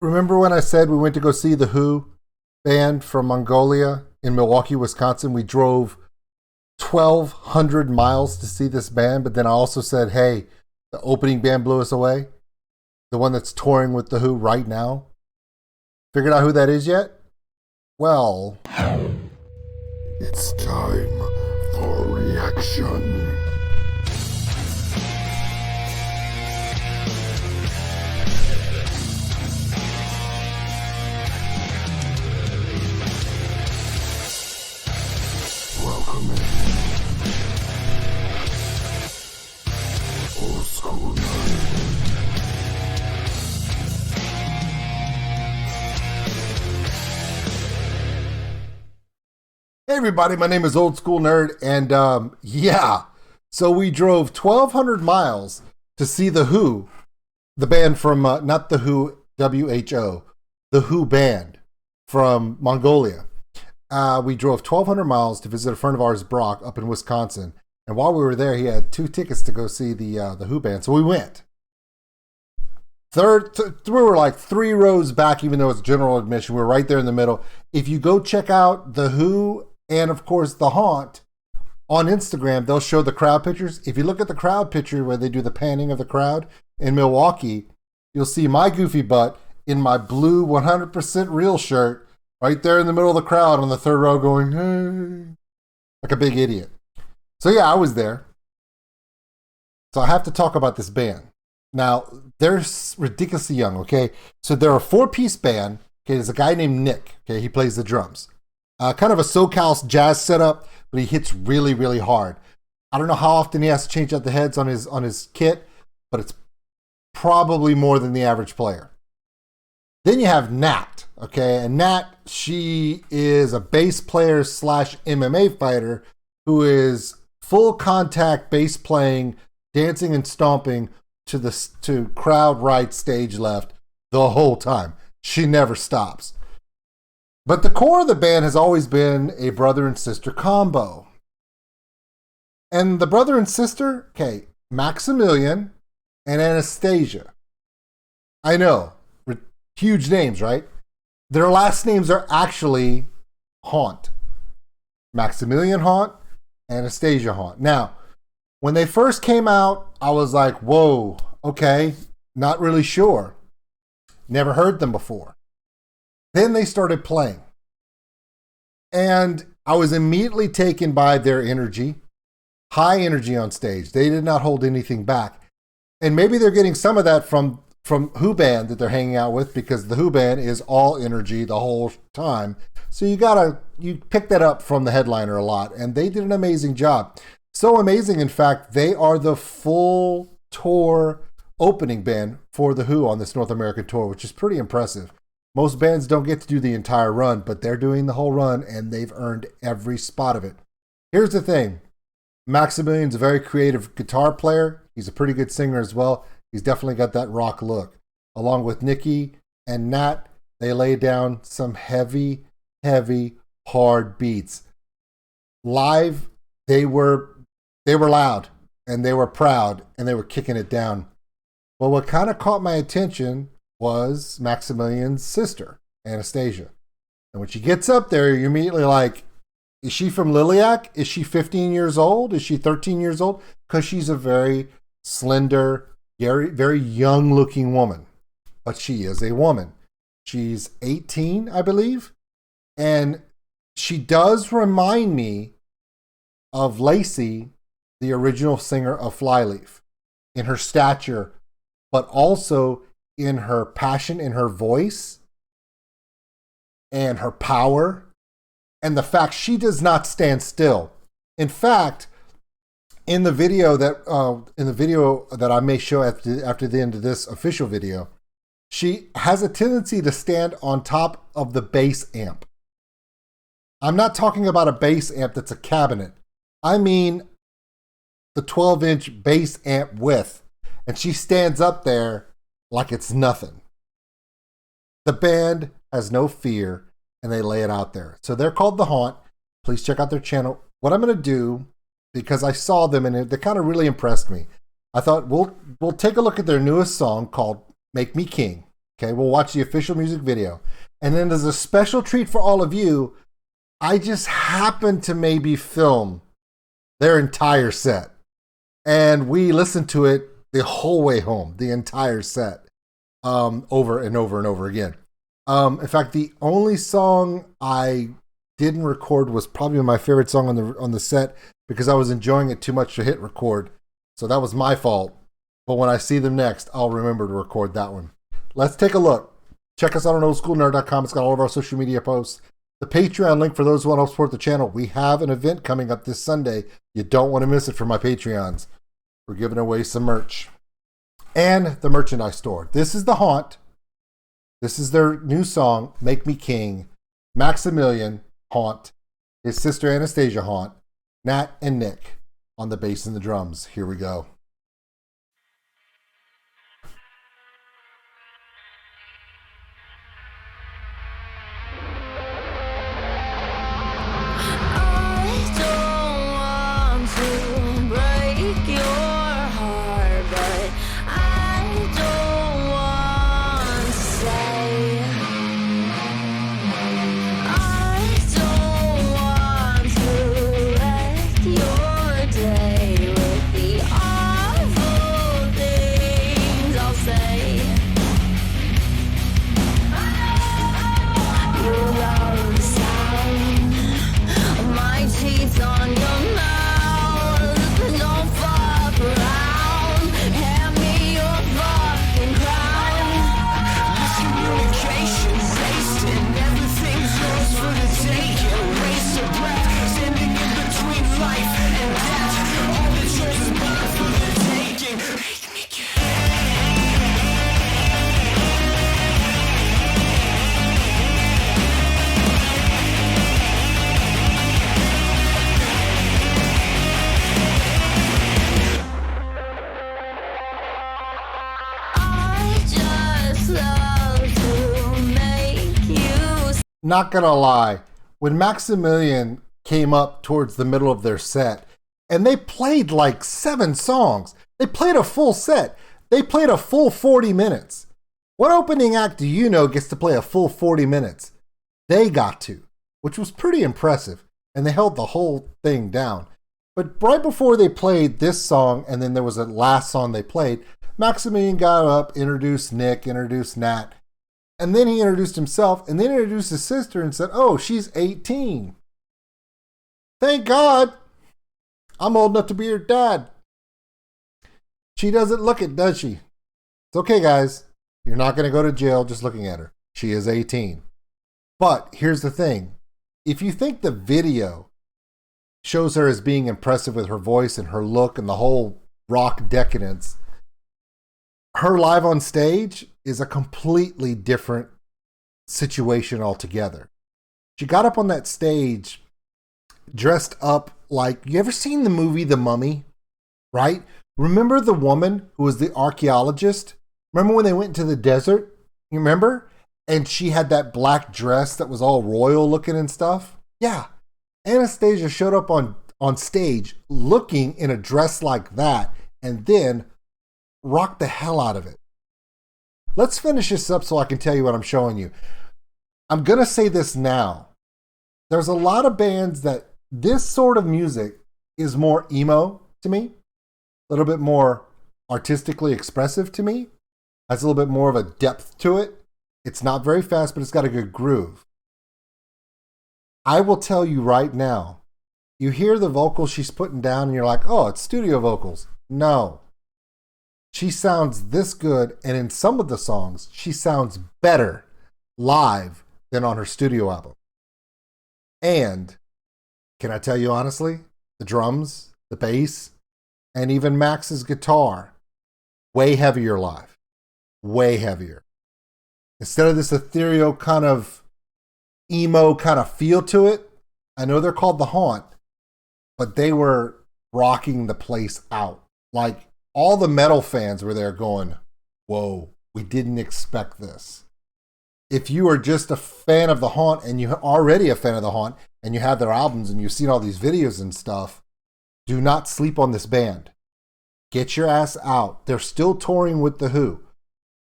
Remember when I said we went to go see the Who band from Mongolia in Milwaukee, Wisconsin? We drove 1,200 miles to see this band, but then I also said, hey, the opening band blew us away. The one that's touring with the Who right now. Figured out who that is yet? Well, it's time for reaction. Welcome in. Old School Nerd. Hey everybody, my name is Old School Nerd, and so we drove 1,200 miles to see the Who, the band from, not the Who, WHO, the Who band from Mongolia. We drove 1,200 miles to visit a friend of ours, Brock, up in Wisconsin, and while we were there, he had 2 tickets to go see the Who band, so we went. We were like 3 rows back, even though it's general admission. We were right there in the middle. If you go check out the Who and, of course, the Haunt on Instagram, they'll show the crowd pictures. If you look at the crowd picture where they do the panning of the crowd in Milwaukee, you'll see my goofy butt in my blue 100% real shirt right there in the middle of the crowd on the 3rd row going, hey, like a big idiot. So, yeah, I was there. So I have to talk about this band. Now, they're ridiculously young, okay? So they're a 4-piece band. Okay, there's a guy named Nick. Okay, he plays the drums. Kind of a SoCal jazz setup, but he hits really, really hard. I don't know how often he has to change out the heads on his kit, but it's probably more than the average player. Then you have Nat, okay? And Nat, she is a bass player / MMA fighter who is full contact bass playing, dancing and stomping to crowd right, stage left the whole time. She never stops. But the core of the band has always been a brother and sister combo. And the brother and sister, okay, Maximilian and Anastasia. I know, huge names, right? Their last names are actually Haunt. Maximilian Haunt, Anastasia Haunt. Now, when they first came out, I was like, whoa, okay, not really sure. Never heard them before. Then they started playing. And I was immediately taken by their energy, high energy on stage. They did not hold anything back. And maybe they're getting some of that from Who Band that they're hanging out with, because the Who Band is all energy the whole time. So you pick that up from the headliner a lot. And they did an amazing job. So amazing, in fact, they are the full tour opening band for the Who on this North American tour, which is pretty impressive. Most bands don't get to do the entire run, but they're doing the whole run, and they've earned every spot of it. Here's the thing. Maximilian's a very creative guitar player. He's a pretty good singer as well. He's definitely got that rock look. Along with Nikki and Nat, they lay down some heavy, heavy, hard beats. Live, they were loud, and they were proud, and they were kicking it down. Well, what kind of caught my attention was Maximilian's sister, Anastasia. And when she gets up there, you're immediately like, is she from Liliac? Is she 15 years old? Is she 13 years old? Because she's a very slender, very, very young-looking woman. But she is a woman. She's 18, I believe. And she does remind me of Lacey, the original singer of Flyleaf, in her stature, but also in her passion, in her voice, and her power, and the fact she does not stand still. In fact, in the video that I may show after the end of this official video, she has a tendency to stand on top of the bass amp. I'm not talking about a bass amp that's a cabinet. I mean the 12-inch bass amp width. And she stands up there like it's nothing. The band has no fear, and they lay it out there. So they're called The Haunt. Please check out their channel. What I'm going to do, because I saw them and they kind of really impressed me, I thought we'll take a look at their newest song called Make Me King. Okay, we'll watch the official music video. And then as a special treat for all of you, I just happened to maybe film their entire set. And we listened to it the whole way home, the entire set, over and over and over again. In fact, the only song I didn't record was probably my favorite song on the set because I was enjoying it too much to hit record. So that was my fault. But when I see them next, I'll remember to record that one. Let's take a look. Check us out on OldSKuleNerd.com. It's got all of our social media posts. The Patreon link for those who want to help support the channel. We have an event coming up this Sunday. You don't want to miss it for my Patreons. We're giving away some merch. And the merchandise store. This is The Haunt. This is their new song, Make Me King. Maximilian, Haunt. His sister Anastasia, Haunt. Nat and Nick on the bass and the drums. Here we go. Not gonna lie, when Maximilian came up towards the middle of their set, and they played like 7 songs, they played a full set, they played a full 40 minutes. What opening act do you know gets to play a full 40 minutes? They got to, which was pretty impressive, and they held the whole thing down. But right before they played this song, and then there was a last song they played, Maximilian got up, introduced Nick, introduced Nat, and then he introduced himself, and then introduced his sister and said, oh, she's 18. Thank God. I'm old enough to be her dad. She doesn't look it, does she? It's okay, guys. You're not going to go to jail just looking at her. She is 18. But here's the thing. If you think the video shows her as being impressive with her voice and her look and the whole rock decadence, her live on stage is a completely different situation altogether. She got up on that stage dressed up like, you ever seen the movie The Mummy? Right? Remember the woman who was the archaeologist? Remember when they went into the desert? You remember? And she had that black dress that was all royal looking and stuff? Yeah. Anastasia showed up on stage looking in a dress like that and then rocked the hell out of it. Let's finish this up so I can tell you what I'm showing you. I'm going to say this now. There's a lot of bands that this sort of music is more emo to me, a little bit more artistically expressive to me, has a little bit more of a depth to it. It's not very fast, but it's got a good groove. I will tell you right now, you hear the vocals she's putting down and you're like, oh, it's studio vocals. No. She sounds this good, and in some of the songs, she sounds better live than on her studio album. And, can I tell you honestly, the drums, the bass, and even Max's guitar, way heavier live. Way heavier. Instead of this ethereal kind of emo kind of feel to it, I know they're called The Haunt, but they were rocking the place out. Like, all the metal fans were there going, whoa, we didn't expect this. If you are just a fan of The Haunt and you're already a fan of The Haunt and you have their albums and you've seen all these videos and stuff, do not sleep on this band. Get your ass out. They're still touring with The Who.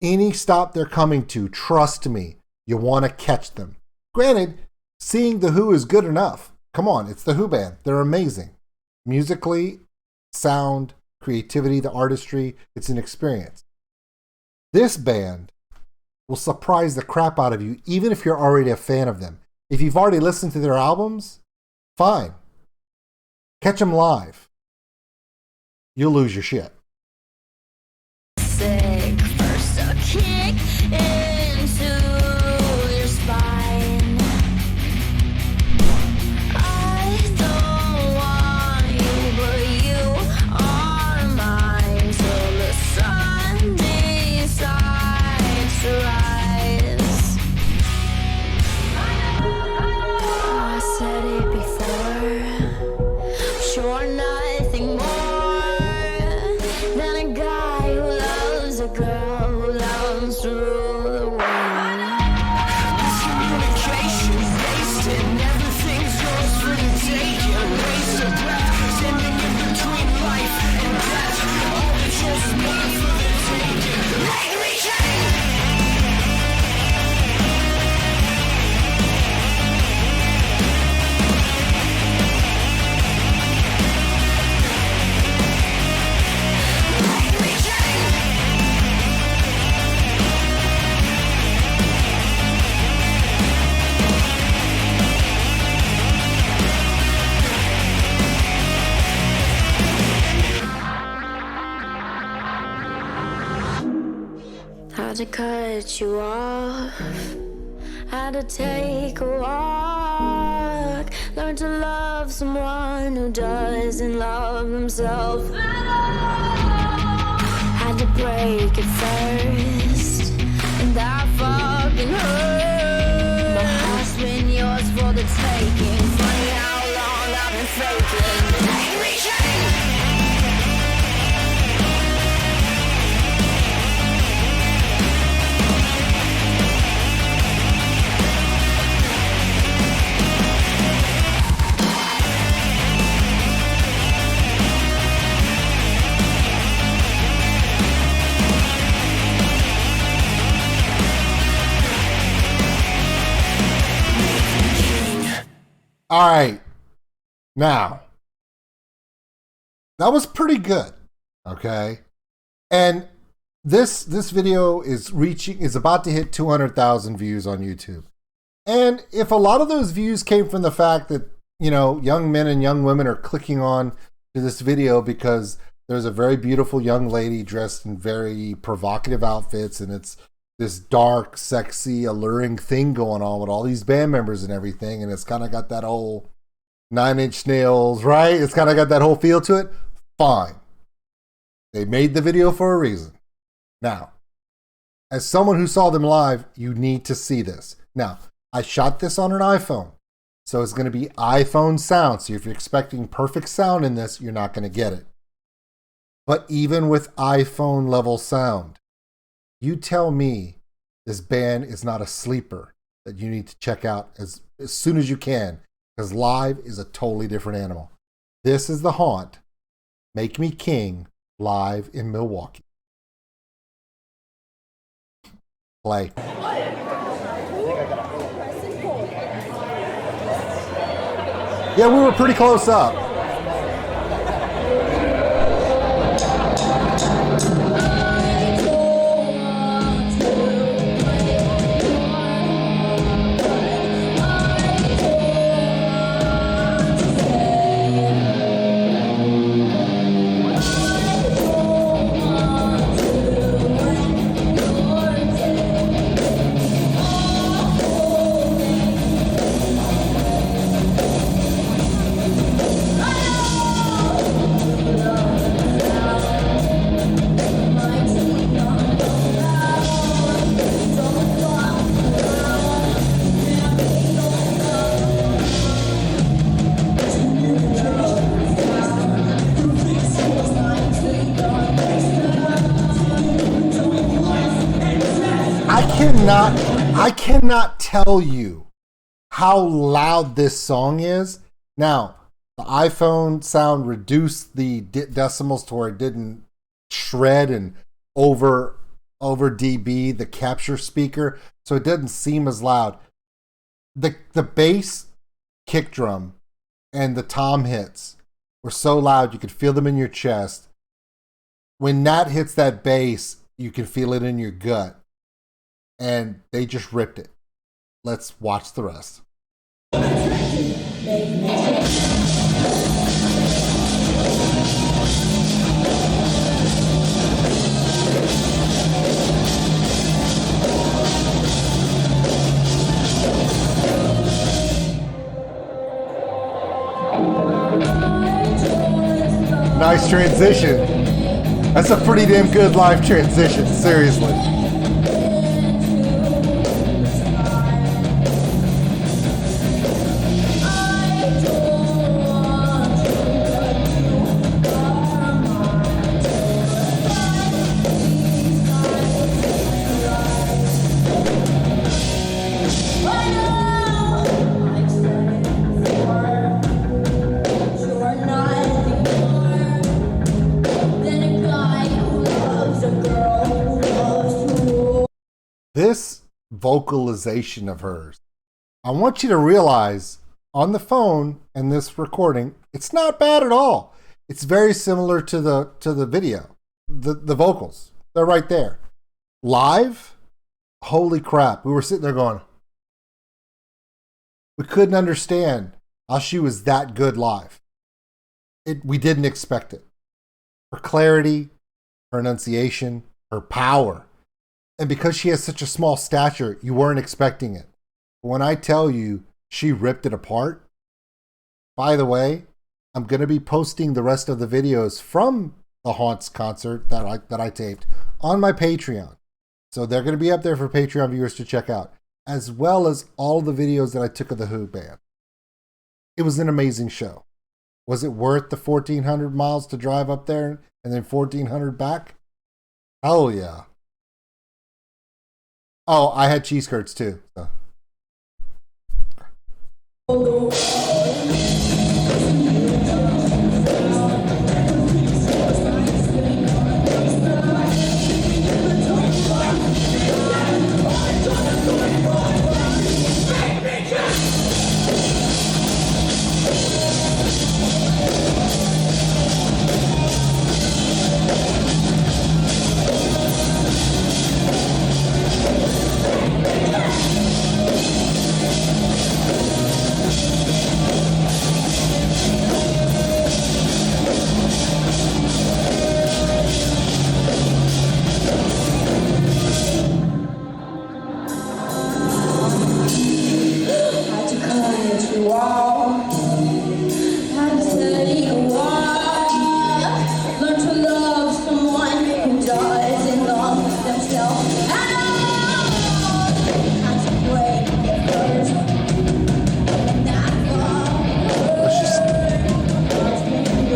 Any stop they're coming to, trust me, you want to catch them. Granted, seeing The Who is good enough. Come on, it's The Who band. They're amazing. Musically, sound, creativity, the artistry, it's an experience. This band will surprise the crap out of you, even if you're already a fan of them. If you've already listened to their albums, fine. Catch them live. You'll lose your shit. Sick, first a kick into your spine. I don't want you, but you are mine till the sun decides to rise. I said it before, sure nothing more than a guy who loves a girl who loves to rule the world. Miscommunication, wasted, everything's yours for the taking. Waste of breath, standing in between life and death. All the just made for the taking. Make me change. Had to cut you off, had to take a walk, learn to love someone who doesn't love himself. Had to break it first, and that fucking hurt. My heart's been yours for the taking. Funny how long I've been faking. Make me change. All right. Now, that was pretty good. Okay. And this video is about to hit 200,000 views on YouTube. And if a lot of those views came from the fact that, you know, young men and young women are clicking on to this video because there's a very beautiful young lady dressed in very provocative outfits, and it's this dark, sexy, alluring thing going on with all these band members and everything, and it's kind of got that whole Nine Inch Nails, right? It's kind of got that whole feel to it. Fine. They made the video for a reason. Now, as someone who saw them live, you need to see this. Now, I shot this on an iPhone, so it's going to be iPhone sound. So if you're expecting perfect sound in this, you're not going to get it. But even with iPhone level sound, you tell me this band is not a sleeper that you need to check out as soon as you can, because live is a totally different animal. This is The Haunt, Make Me King, live in Milwaukee. Play. Yeah, we were pretty close up. I cannot tell you how loud this song is. Now, the iPhone sound reduced the decimals to where it didn't shred and overpower over dB, the capture speaker, so it doesn't seem as loud. The bass kick drum and the tom hits were so loud you could feel them in your chest. When Nat hits that bass, you can feel it in your gut. And they just ripped it. Let's watch the rest. Nice transition. That's a pretty damn good live transition, seriously. This vocalization of hers, I want you to realize on the phone and this recording, it's not bad at all. It's very similar to the video. The vocals, they're right there. Live, holy crap. We were sitting there going, we couldn't understand how she was that good live. We didn't expect it. Her clarity, her enunciation, her power. And because she has such a small stature, you weren't expecting it. But when I tell you she ripped it apart, by the way, I'm going to be posting the rest of the videos from the Haunts concert that I taped on my Patreon. So they're going to be up there for Patreon viewers to check out, as well as all the videos that I took of the Who band. It was an amazing show. Was it worth the 1,400 miles to drive up there and then 1,400 back? Hell yeah. Oh, I had cheese curds too. So.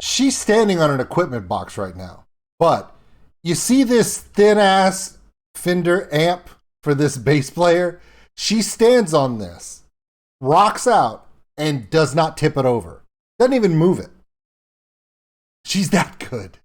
She's standing on an equipment box right now. But you see this thin ass Fender amp for this bass player? She stands on this, rocks out, and does not tip it over. Doesn't even move it. She's that good.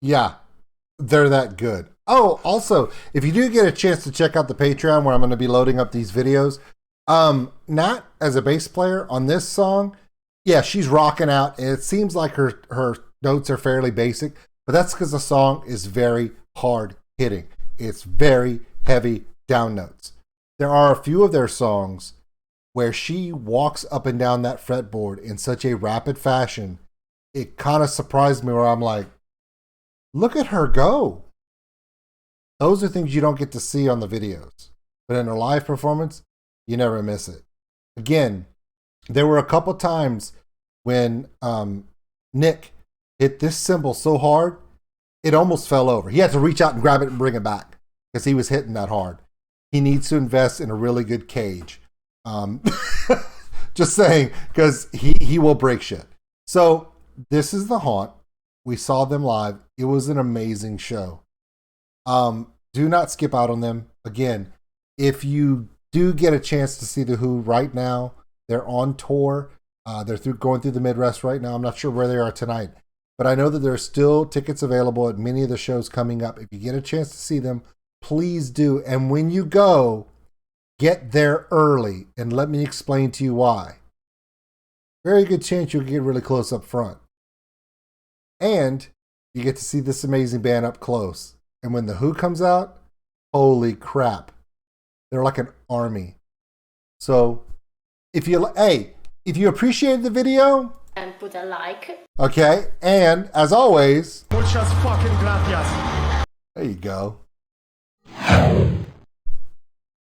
Yeah, they're that good. Oh, also, if you do get a chance to check out the Patreon where I'm going to be loading up these videos, Nat, as a bass player on this song, yeah, she's rocking out. And it seems like her notes are fairly basic, but that's because the song is very hard hitting. It's very heavy down notes. There are a few of their songs where she walks up and down that fretboard in such a rapid fashion. It kind of surprised me where I'm like, look at her go. Those are things you don't get to see on the videos. But in a live performance, you never miss it. Again, there were a couple times when Nick hit this cymbal so hard, it almost fell over. He had to reach out and grab it and bring it back because he was hitting that hard. He needs to invest in a really good cage. Just saying, because he will break shit. So this is the Haunt. We saw them live. It was an amazing show. Do not skip out on them. Again, if you do get a chance to see The Who right now, they're on tour. They're going through the Midwest right now. I'm not sure where they are tonight, but I know that there are still tickets available at many of the shows coming up. If you get a chance to see them, please do. And when you go, get there early, and let me explain to you why. Very good chance you'll get really close up front. And you get to see this amazing band up close. And when The Who comes out, holy crap. They're like an army. So if you appreciated the video, and put a like. Okay, and as always, Muchas fucking gracias. there you go.